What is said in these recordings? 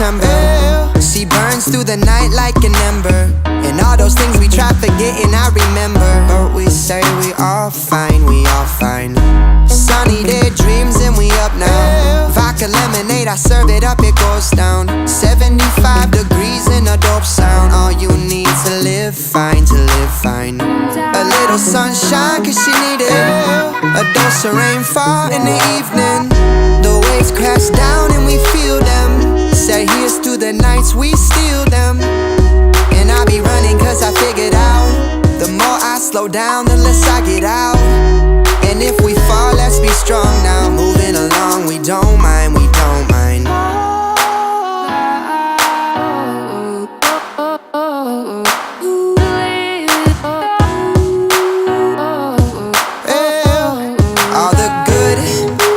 September. She burns through the night like an ember, and all those things we try forgetting I remember. But we say we all fine, we all fine. Sunny day dreams and we up now. Vodka lemonade, I serve it up, it goes down. 75 degrees in a dope sound. All you need to live fine, to live fine. A little sunshine cause she need it. A dose of rainfall in the evening. The waves crash down and we feel them. Say here's to the nights we steal them. And I be running cause I figured out, the more I slow down, the less I get out. And if we fall, let's be strong now. Moving along, we don't mind, we don't mind. All the good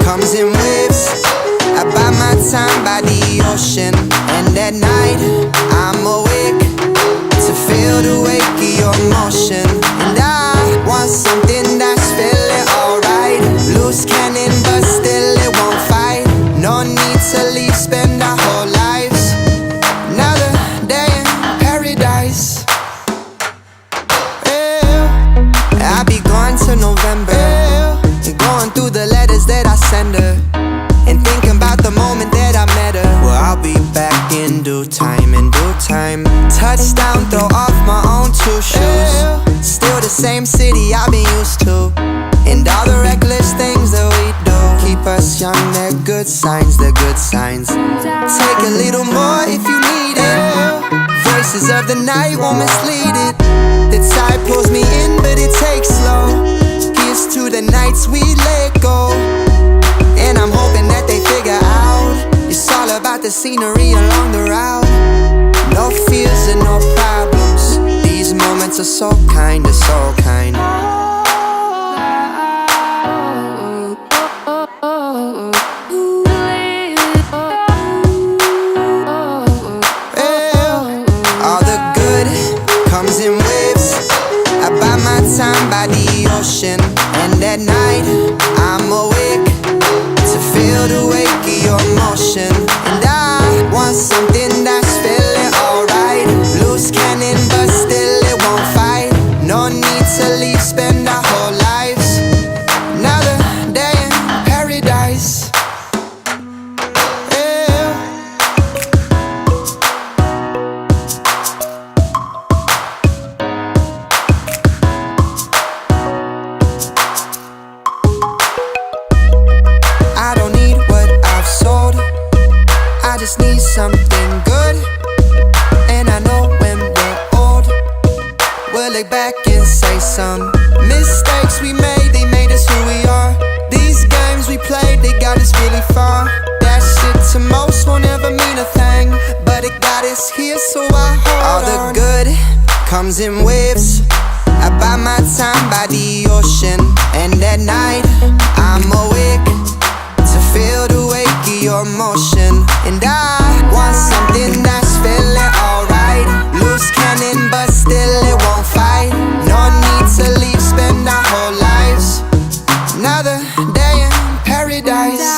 comes in waves. I buy my time by the ocean, and at night I'm awake to feel the wake of your motion. And I want something that's feeling alright. Loose cannon but still it won't fight. No need to leave, spend our whole lives. Another day in paradise. I'll be gone till November, going through the letters that I send her, and thinking about the moment that I met her. Well, I'll be back in due time, in due time. Touchdown, throw off my own two shoes. Still the same city I've been used to, and all the reckless things that we do keep us young, they're good signs, they're good signs. Take a little more if you need it. Voices of the night won't mislead it. The tide pulls me in but it takes slow. Here's to the nights we let go. And I'm hoping that they figure out it's all about the scenery along the route. No fears and no problems. These moments are so kind, they're so kind. All the good comes in waves. I buy my time by the ocean, and at night I'm awake to feel the wake of your motion. And I want something that's feeling alright. Loose cannon but still it won't fight. No need to leave, spend our whole lives. Another day in paradise. I don't need what I've sold, I just need something good. And I know when we're old, we'll look back and say some mistakes we made, they made us who we are. These games we played, they got us really far. That shit to most won't ever mean a thing, but it got us here, so I hold on. All the good comes in waves. I buy my time by the ocean, and at night I'm awake to feel the wake of your motion. And I want something that's feeling alright. Loose cannon but still it won't fight. No need to leave, spend our whole lives. Another day in paradise.